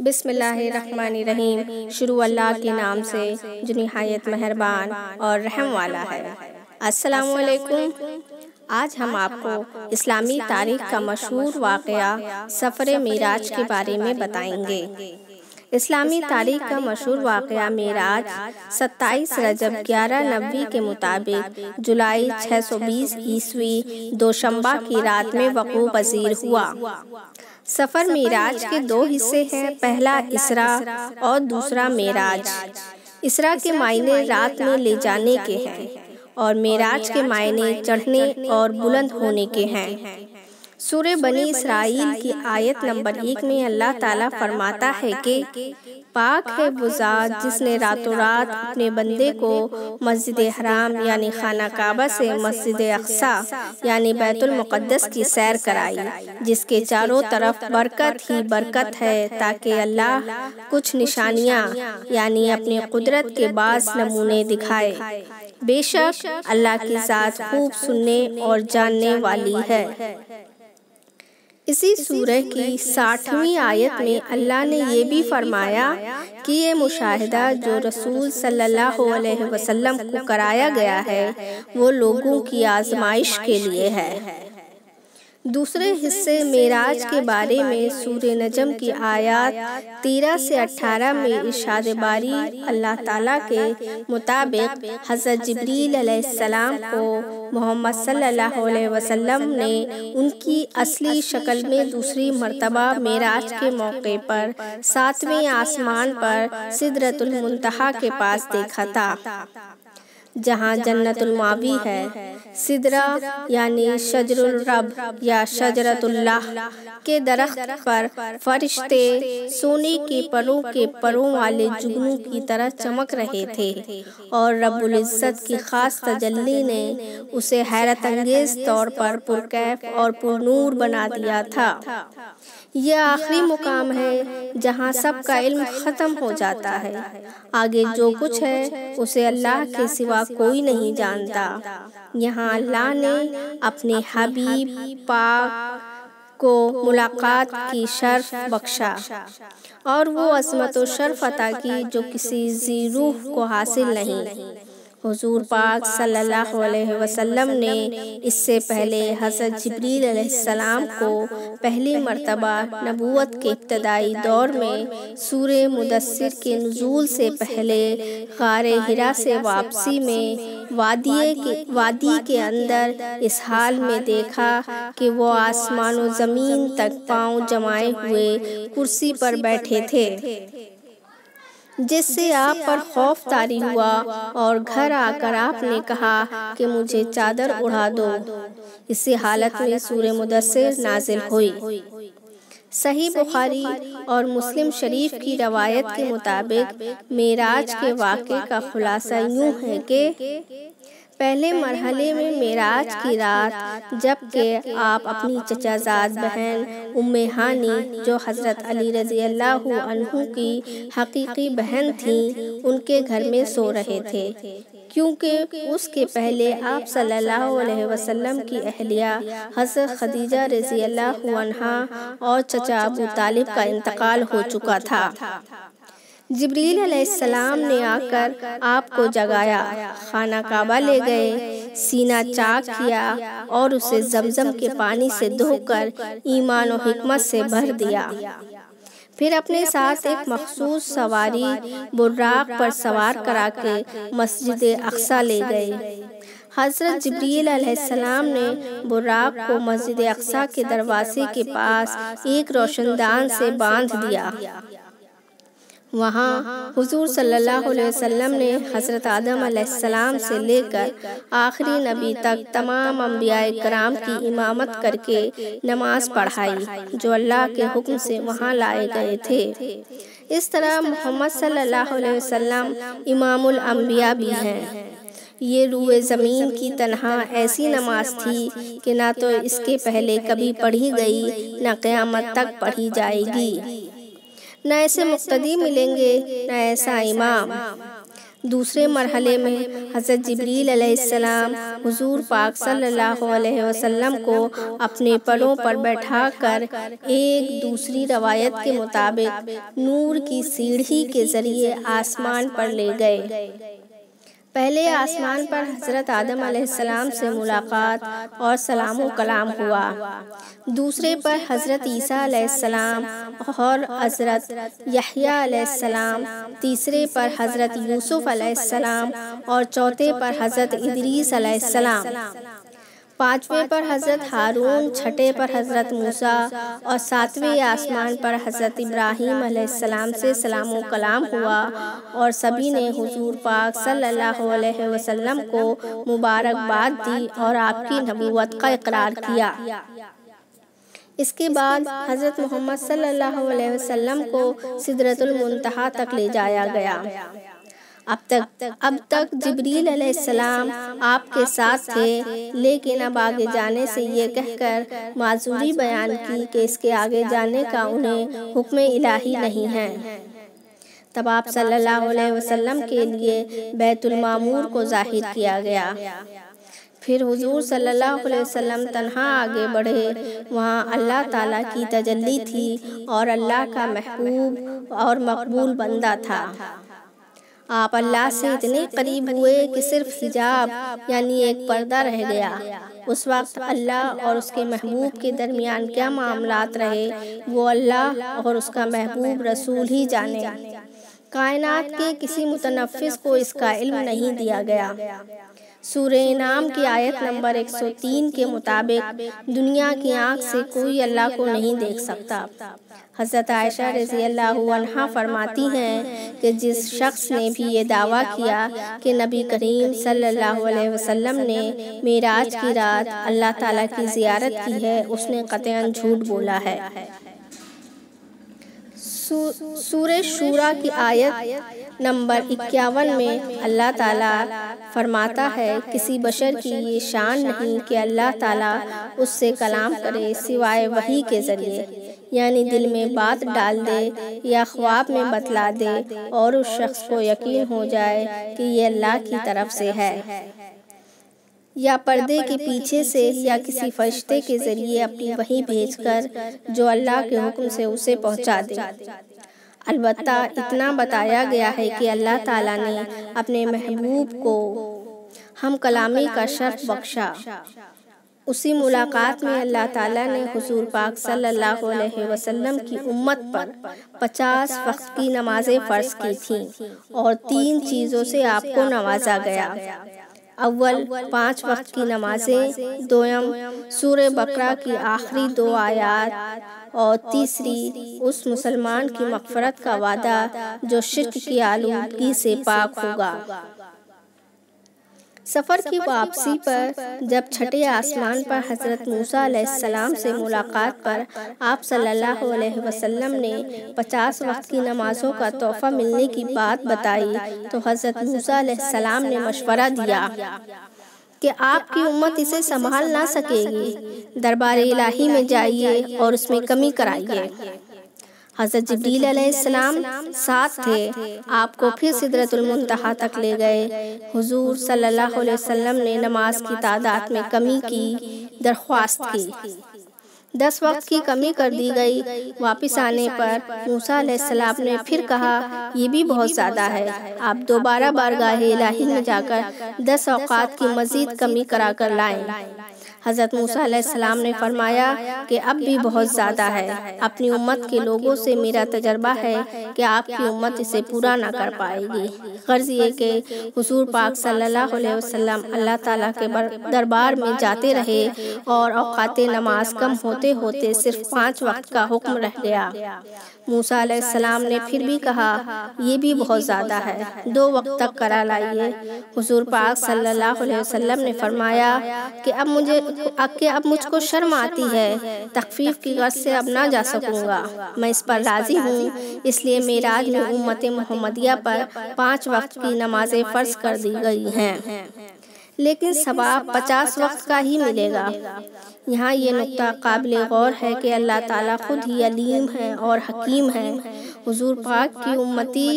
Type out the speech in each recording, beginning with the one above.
بسم اللہ الرحمن الرحیم۔ شروع اللہ کے نام سے جو نہایت مہربان اور رحم والا ہے۔ السلام علیکم۔ آج ہم آپ کو اسلامی تاریخ کا مشہور واقعہ سفر معراج کے بارے میں بتائیں گے۔ اسلامی تاریخ کا مشہور واقعہ معراج 27 رجب 1190 کے مطابق جولائی 620 عیسوی دوشنبہ کی رات میں وقوع پذیر ہوا۔ سفر معراج کے دو حصے ہیں، پہلا اسراء اور دوسرا معراج۔ اسراء کے معنی رات میں لے جانے کے ہیں اور معراج کے معنی چڑھنے اور بلند ہونے کے ہیں۔ سورہ بنی اسرائیل کی آیت نمبر 1 میں اللہ تعالیٰ فرماتا ہے کہ پاک ہے وہ ذات جس نے راتوں رات اپنے بندے کو مسجد حرام یعنی خانہ کعبہ سے مسجد اقصی یعنی بیت المقدس کی سیر کرائی، جس کے چاروں طرف برکت ہی برکت ہے، تاکہ اللہ کچھ نشانیاں یعنی اپنی قدرت کے بعض نمونے دکھائے۔ بے شک اللہ کی ذات خوب سننے اور جاننے والی ہے۔ اسی سورہ کی 60ویں آیت میں اللہ نے یہ بھی فرمایا کہ یہ مشاہدہ جو رسول صلی اللہ علیہ وسلم کو کرایا گیا ہے وہ لوگوں کی آزمائش کے لیے ہے۔ دوسرے حصے معراج کے بارے میں سورہ نجم کی آیات 13 سے 18 میں ارشاد باری اللہ تعالیٰ کے مطابق حضرت جبریل علیہ السلام کو محمد صلی اللہ علیہ وسلم نے ان کی اصلی شکل میں دوسری مرتبہ معراج کے موقع پر 7ویں آسمان پر سدرۃ المنتہا کے پاس دیکھا تھا، جہاں جنت الماوی ہے۔ سدرہ یعنی شجر الرب یا شجرۃ اللہ کے درخت پر فرشتے سونے کے پروں والے جگنوں کی طرح چمک رہے تھے، اور رب العزت کی خاص تجلی نے اسے حیرت انگیز طور پر پرکیف اور پرنور بنا دیا تھا۔ یہ آخری مقام ہے جہاں سب کا علم ختم ہو جاتا ہے، آگے جو کچھ ہے اسے اللہ کے سوا کوئی نہیں جانتا۔ یہاں اللہ نے اپنے حبیب پاک کو ملاقات کی شرف بخشا اور وہ عظمت و شرف عطا کی جو کسی ذی روح کو حاصل نہیں۔ حضور پاک صلی اللہ علیہ وسلم نے اس سے پہلے حضرت جبریل علیہ السلام کو پہلی مرتبہ نبوت کے ابتدائی دور میں سورہ مدثر کے نزول سے پہلے غار حرا سے واپسی میں وادی کے اندر اس حال میں دیکھا کہ وہ آسمان و زمین تک پاؤں جمائے ہوئے کرسی پر بیٹھے تھے، جس سے آپ پر خوف طاری ہوا اور گھر آ کر آپ نے کہا کہ مجھے چادر اڑا دو۔ اسی حالت میں سورہ مدثر نازل ہوئی۔ صحیح بخاری اور مسلم شریف کی روایت کے مطابق معراج کے واقعے کا خلاصہ یوں ہے کہ پہلے مرحلے میں معراج کی رات جب کہ آپ اپنی چچا زاد بہن ام ہانی جو حضرت علی رضی اللہ عنہ کی حقیقی بہن تھیں ان کے گھر میں سو رہے تھے، کیونکہ اس کے پہلے آپ صلی اللہ علیہ وسلم کی اہلیہ حضرت خدیجہ رضی اللہ عنہا اور چچا ابو طالب کا انتقال ہو چکا تھا۔ جبریل علیہ السلام نے آ کر آپ کو جگایا، خانہ کعبہ لے گئے، سینہ چاک کیا اور اسے زمزم کے پانی سے دھو کر ایمان و حکمت سے بھر دیا۔ پھر اپنے ساتھ ایک مخصوص سواری براق پر سوار کرا کے مسجد اقصی لے گئے۔ حضرت جبریل علیہ السلام نے براق کو مسجد اقصی کے دروازے کے پاس ایک روشن دان سے باندھ دیا۔ وہاں حضور صلی اللہ علیہ وسلم نے حضرت آدم علیہ السلام سے لے کر آخری نبی تک تمام انبیاء کرام کی امامت کر کے نماز پڑھائی جو اللہ کے حکم سے وہاں لائے گئے تھے۔ اس طرح محمد صلی اللہ علیہ وسلم امام الانبیاء بھی ہیں۔ یہ روئے زمین کی تنہا ایسی نماز تھی کہ نہ تو اس کے پہلے کبھی پڑھی گئی نہ قیامت تک پڑھی جائے گی، نہ ایسے مقتدی ملیں گے نہ ایسا امام۔ دوسرے مرحلے میں حضرت جبریل علیہ السلام حضور پاک صلی اللہ علیہ وسلم کو اپنے پروں پر بیٹھا کر ایک دوسری روایت کے مطابق نور کی سیڑھی کے ذریعے آسمان پر لے گئے۔ پہلے آسمان پر حضرت آدم علیہ السلام سے ملاقات اور سلام و کلام ہوا، دوسرے پر حضرت عیسیٰ علیہ السلام اور حضرت یحییٰ علیہ السلام، تیسرے پر حضرت یوسف علیہ السلام اور چوتھے پر حضرت ادریس علیہ السلام، پانچویں پر حضرت ہارون، چھٹے پر حضرت موسیٰ اور ساتویں آسمان پر حضرت ابراہیم علیہ السلام سے سلام و کلام ہوا، اور سبھی نے حضور پاک صلی اللہ علیہ وسلم کو مبارکباد دی اور آپ کی نبوت کا اقرار کیا۔ اس کے بعد حضرت محمد صلی اللہ علیہ وسلم کو سدرۃ المنتہا تک لے جایا گیا۔ اب تک جبریل علیہ السلام آپ کے ساتھ تھے، لیکن اب آگے جانے سے یہ کہہ کر معذوری بیان کی کہ اس کے آگے جانے کا انہیں حکم الہی نہیں ہے۔ تب آپ صلی اللہ علیہ وسلم کے لیے بیت المعمور کو ظاہر کیا گیا۔ پھر حضور صلی اللہ علیہ وسلم تنہا آگے بڑھے، وہاں اللہ تعالیٰ کی تجلی تھی اور اللہ کا محبوب اور مقبول بندہ تھا۔ آپ اللہ سے اتنے قریب ہوئے کہ صرف حجاب یعنی ایک پردہ رہ گیا۔ اس وقت اللہ اور اس کے محبوب کے درمیان کیا معاملات رہے وہ اللہ اور اس کا محبوب رسول ہی جانے۔ کائنات کے کسی متنفس کو اس کا علم نہیں دیا گیا۔ سورہ انعام کی آیت نمبر 103 کے مطابق دنیا کی آنکھ سے کوئی اللہ کو نہیں دیکھ سکتا۔ حضرت عائشہ رضی اللہ عنہا فرماتی ہیں کہ جس شخص نے بھی یہ دعویٰ کیا کہ نبی کریم صلی اللہ علیہ وسلم نے معراج کی رات اللہ تعالیٰ کی زیارت کی ہے، اس نے قطعاً جھوٹ بولا ہے۔ سورہ شورا کی آیت نمبر 51 میں اللہ تعالیٰ فرماتا ہے، کسی بشر کی یہ شان نہیں کہ اللہ تعالیٰ اس سے کلام کرے سوائے وحی کے ذریعے، یعنی دل میں بات ڈال دے یا خواب میں بتلا دے اور اس شخص کو یقین ہو جائے کہ یہ اللہ کی طرف سے ہے، یا پردے کے پیچھے سے یا کسی فرشتے کے ذریعے اپنی وحی بھیج کر جو اللہ کے حکم سے اسے پہنچا دے۔ البتہ اتنا بتایا گیا ہے کہ اللہ تعالیٰ نے اپنے محبوب کو ہم کلامی کا شرف بخشا۔ اسی ملاقات میں اللہ تعالیٰ نے حضور پاک صلی اللہ علیہ وسلم کی امت پر 50 وقت کی نمازیں فرض کی تھیں اور 3 چیزوں سے آپ کو نوازا گیا۔ اول 5 وقت کی نمازیں، دوم سورہ بقرہ کی آخری 2 آیات، اور تیسری اس مسلمان کی مغفرت کا وعدہ جو شرک کی آلودگی سے پاک ہوگا۔ سفر کی واپسی پر جب چھٹے آسمان پر حضرت موسیٰ علیہ السلام سے ملاقات پر آپ صلی اللہ علیہ وسلم نے 50 وقت کی نمازوں کا تحفہ ملنے کی بات بتائی تو حضرت موسیٰ علیہ السلام نے مشورہ دیا کہ آپ کی امت اسے سنبھال نہ سکے گی، دربار الہی میں جائیے اور اس میں کمی کرائیے۔ حضرت جبریل علیہ السلام ساتھ تھے، آپ کو پھر سدرۃ المنتہا تک لے گئے۔ حضور صلی اللہ علیہ وسلم نے نماز کی تعداد میں کمی کی درخواست کی، 10 وقت کی کمی کر دی گئی۔ واپس آنے پر موسیٰ علیہ السلام نے پھر کہا یہ بھی بہت زیادہ ہے، آپ دوبارہ بارگاہ الہی میں جا کر 10 اوقات کی مزید کمی کرا کر لائیں۔ حضرت موسیٰ علیہ السلام نے فرمایا کہ اب بھی بہت زیادہ ہے، اپنی امت کے لوگوں سے میرا تجربہ ہے کہ آپ کی امت اسے پورا نہ کر پائے گی۔ غرض یہ کہ حضور پاک صلی اللہ علیہ وسلم اللہ تعالیٰ کے دربار میں جاتے رہے اور اوقات نماز کم ہوتے ہوتے صرف 5 وقت کا حکم رہ گیا۔ موسیٰ علیہ السلام نے پھر بھی کہا یہ بھی بہت زیادہ ہے، 2 وقت تک کرا لائیے۔ حضور پاک صلی اللہ علیہ وسلم نے فرمایا کہ اب مجھ کو شرم آتی ہے، تخفیف کی غرض سے اب نہ جا سکوں گا، میں اس پر راضی ہوں، اس لیے معراج میں امت محمدیہ پر 5 وقت کی نمازیں فرض کر دی گئی ہیں۔ لیکن ثواب 50 وقت کا ہی ملے گا۔ یہاں یہ نقطہ قابل غور ہے کہ اللہ تعالیٰ خود ہی علیم ہے اور حکیم ہے۔ حضور پاک کی امتی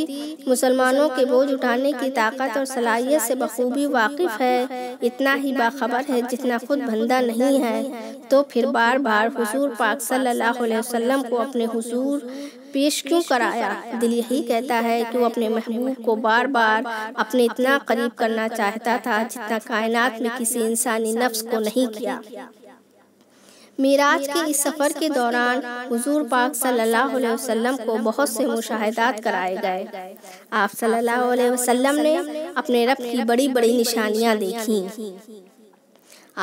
مسلمانوں کے بوجھ اٹھانے کی طاقت اور صلاحیت سے بخوبی واقف ہے، اتنا ہی باخبر ہے جتنا خود بندہ نہیں ہے، تو پھر بار بار حضور پاک صلی اللہ علیہ وسلم کو اپنے حضور پیش کیوں کرایا؟ دل یہی کہتا ہے کہ وہ اپنے محبوب کو بار بار اپنے اتنا قریب کرنا چاہتا تھا جتنا کائنات میں کسی انسانی نفس کو نہیں کیا۔ معراج کے اس سفر کے دوران حضور پاک صلی اللہ علیہ وسلم کو بہت سے مشاہدات کرائے گئے۔ آپ صلی اللہ علیہ وسلم نے اپنے رب کی بڑی بڑی نشانیاں دیکھیں۔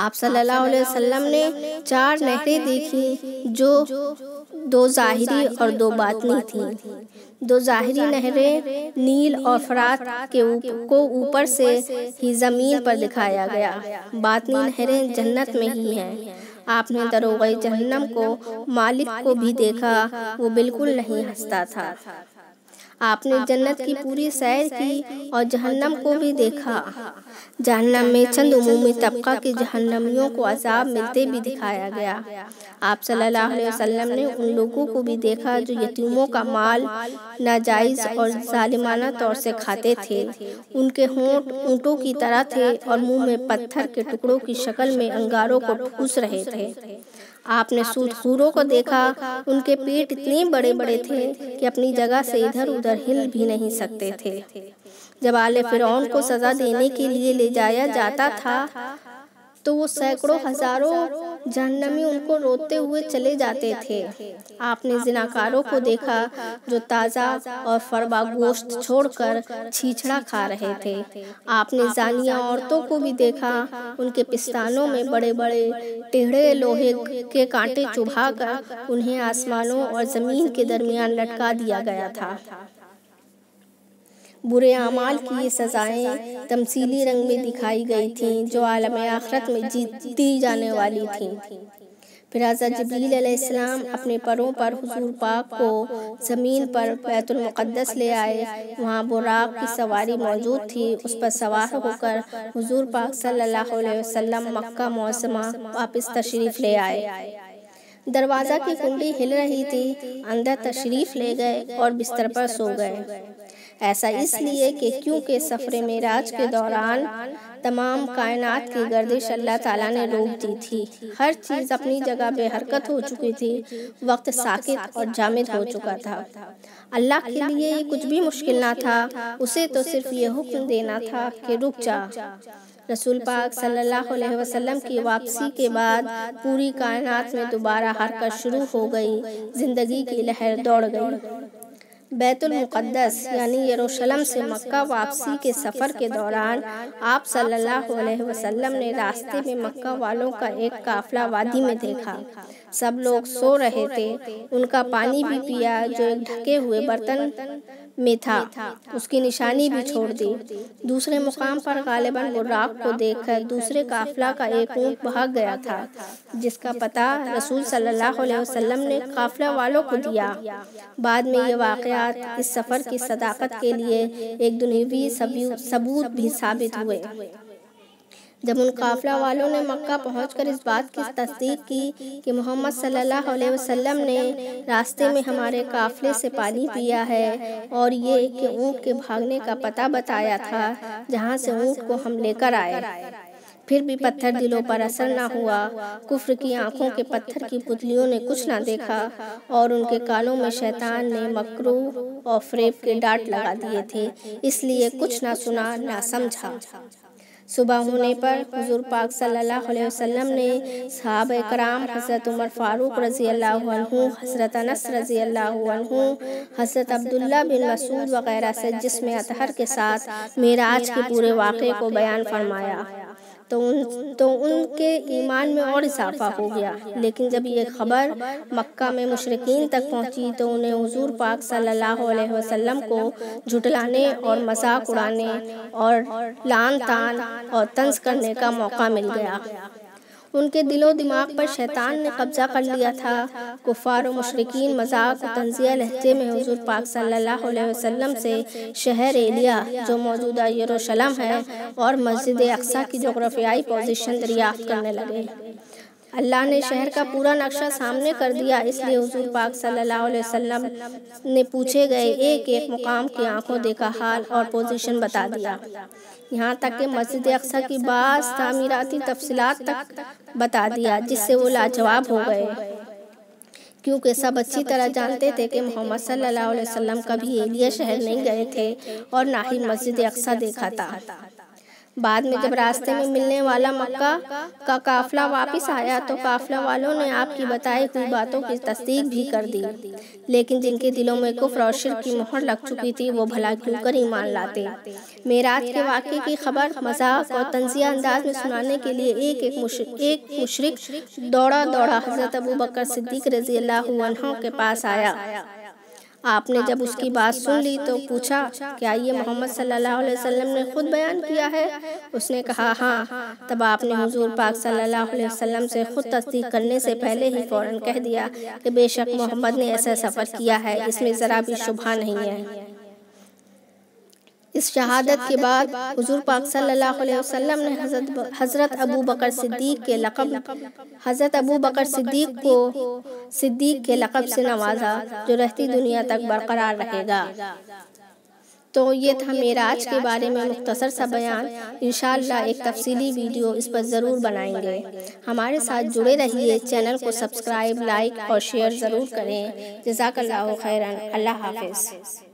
آپ صلی اللہ علیہ وسلم نے 4 نہریں دیکھیں جو 2 ظاہری اور 2 باطنی تھیں۔ 2 ظاہری نہریں نیل اور فرات کو اوپر سے ہی زمین پر دکھایا گیا، باطنی نہریں جنت میں ہی ہیں۔ آپ نے دروغ جہنم کو مالک کو بھی دیکھا، وہ بالکل نہیں ہنستا تھا۔ آپ نے جنت کی پوری سیر کی اور جہنم کو بھی دیکھا۔ جہنم میں چند عمومی طبقہ کے جہنمیوں کو عذاب ملتے بھی دکھایا گیا۔ آپ صلی اللہ علیہ وسلم نے ان لوگوں کو بھی دیکھا جو یتیموں کا مال ناجائز اور ظالمانہ طور سے کھاتے تھے۔ ان کے ہونٹ اونٹوں کی طرح تھے اور منہ میں پتھر کے ٹکڑوں کی شکل میں انگاروں کو ٹھوس رہے تھے۔ آپ نے سود خوروں کو دیکھا، ان کے پیٹ اتنے بڑے بڑے تھے کہ اپنی جگہ سے ادھر ادھر ہل بھی نہیں سکتے تھے۔ جب آل فرعون کو سزا دینے کے لیے لے جایا جاتا تھا تو وہ سینکڑوں ہزاروں جہنمی ان کو روتے ہوئے چلے جاتے تھے۔ آپ نے زناکاروں کو دیکھا جو تازہ اور فربا گوشت چھوڑ کر چھیچڑا کھا رہے تھے۔ آپ نے زانیہ عورتوں کو بھی دیکھا، ان کے پستانوں میں بڑے بڑے ٹیڑھے لوہے کے کانٹے چبھا کر انہیں آسمانوں اور زمین کے درمیان لٹکا دیا گیا تھا۔ برے اعمال کی یہ سزائیں تمثیلی رنگ میں دکھائی گئی تھیں جو عالم آخرت میں دی جانے والی تھیں۔ پھر حضرت جبریل علیہ السلام اپنے پروں پر حضور پاک کو زمین پر بیت المقدس لے آئے۔ وہاں براق کی سواری موجود تھی، اس پر سوار ہو کر حضور پاک صلی اللہ علیہ وسلم مکہ معظمہ واپس تشریف لے آئے۔ دروازہ کی کنڈی ہل رہی تھی، اندر تشریف لے گئے اور بستر پر سو گئے۔ ایسا اس لیے کہ کیونکہ سفر معراج کے دوران تمام کائنات کی گردش اللہ تعالیٰ نے روک دی تھی، ہر چیز اپنی جگہ بے حرکت ہو چکی تھی، وقت ساکت اور جامد ہو چکا تھا۔ اللہ کے لیے یہ کچھ بھی مشکل نہ تھا، اسے تو صرف یہ حکم دینا تھا کہ رک جا۔ رسول پاک صلی اللہ علیہ وسلم کی واپسی کے بعد پوری کائنات میں دوبارہ حرکت شروع ہو گئی، زندگی کی لہر دوڑ گئی۔ بیت المقدس یعنی یروشلم سے مکہ واپسی کے سفر کے دوران آپ صلی اللہ علیہ وسلم نے راستے میں مکہ والوں کا ایک قافلہ وادی میں دیکھا۔ سب لوگ سو رہے تھے، ان کا پانی بھی پیا جو ایک ڈھکے ہوئے برتن میں تھا، اس کی نشانی بھی چھوڑ دی۔ دوسرے مقام پر غالباً براق کو دیکھ کر دوسرے قافلہ کا ایک اونٹ بھاگ گیا تھا، جس کا پتہ رسول صلی اللہ علیہ وسلم نے قافلہ والوں کو دیا۔ بعد میں یہ واقعات اس سفر کی صداقت کے لیے ایک دنیوی ثبوت بھی ثابت ہوئے۔ جب ان قافلہ والوں نے مکہ پہنچ کر اس بات کی تصدیق کی کہ محمد صلی اللہ علیہ وسلم نے راستے میں ہمارے قافلے سے پانی پیا ہے اور یہ کہ اونٹ کے بھاگنے کا پتہ بتایا تھا جہاں سے اونٹ کو ہم لے کر آئے، پھر بھی پتھر دلوں پر اثر نہ ہوا۔ کفر کی آنکھوں کے پتھر کی پتلیوں نے کچھ نہ دیکھا اور ان کے کانوں میں شیطان نے مکرو اور فریب کے ڈانٹ لگا دیے تھے، اس لیے کچھ نہ سنا نہ سمجھا۔ صبح ہونے پر حضور پاک صلی اللہ علیہ وسلم نے صحابہ کرام حضرت عمر فاروق رضی اللہ عنہ، حضرت انس رضی اللہ عنہ، حضرت عبداللہ بن مسعود وغیرہ سے جسم اطہر کے ساتھ معراج کے پورے واقعے کو بیان فرمایا تو ان کے ایمان میں اور اضافہ ہو گیا۔ لیکن جب یہ خبر مکہ میں مشرکین تک پہنچی تو انہیں حضور پاک صلی اللہ علیہ وسلم کو جھٹلانے اور مذاق اڑانے اور لعن طعن اور طنز کرنے کا موقع مل گیا۔ ان کے دل و دماغ پر شیطان نے قبضہ کر لیا تھا۔ کفار و مشرکین مذاق و طنزیہ لہجے میں حضور پاک صلی اللہ علیہ وسلم سے شہر ایلیا جو موجودہ یروشلم ہے اور مسجد اقصیٰ کی جغرافیائی پوزیشن دریافت کرنے لگے۔ اللہ نے شہر کا پورا نقشہ سامنے کر دیا، اس لیے حضور پاک صلی اللہ علیہ وسلم نے پوچھے گئے ایک ایک مقام کی آنکھوں دیکھا حال اور پوزیشن بتا دیا، یہاں تک کہ مسجد اقصیٰ کی بعض تعمیراتی تفصیلات تک بتا دیا، جس سے وہ لاجواب ہو گئے، کیونکہ سب اچھی طرح جانتے تھے کہ محمد صلی اللہ علیہ وسلم کبھی ایلیا شہر نہیں گئے تھے اور نہ ہی مسجد اقصیٰ دیکھا تھا۔ بعد میں جب راستے میں ملنے والا مکہ کا قافلہ واپس آیا تو قافلہ والوں نے آپ کی بتائی ہوئی باتوں کی تصدیق بھی کر دی، لیکن جن کے دلوں میں کفر اور شرک کی مہر لگ چکی تھی وہ بھلا کیوں کر ایمان لاتے۔ معراج کے واقعے کی خبر مذاق اور طنزیہ انداز میں سنانے کے لیے ایک مشرک دوڑا حضرت ابوبکر صدیق رضی اللہ عنہ کے پاس آیا۔ آپ نے جب اس کی بات سن لی تو پوچھا، کیا یہ محمد صلی اللہ علیہ وسلم نے خود بیان کیا ہے؟ اس نے کہا ہاں۔ تب آپ نے حضور پاک صلی اللہ علیہ وسلم سے خود تصدیق کرنے سے پہلے ہی فوراً کہہ دیا کہ بے شک محمد نے ایسا سفر کیا ہے، اس میں ذرا بھی شبہ نہیں ہے۔ اس شہادت کے بعد حضور پاک صلی اللہ علیہ وسلم نے حضرت ابوبکر صدیق کو صدیق کے لقب سے نوازا، جو رہتی دنیا تک برقرار رہے گا۔ تو یہ تھا معراج کے بارے میں مختصر سا بیان۔ انشاءاللہ ایک تفصیلی ویڈیو اس پر ضرور بنائیں گے۔ ہمارے ساتھ جڑے رہیے، چینل کو سبسکرائب، لائک اور شیئر ضرور کریں۔ جزاک اللہ خیراً۔ اللہ حافظ۔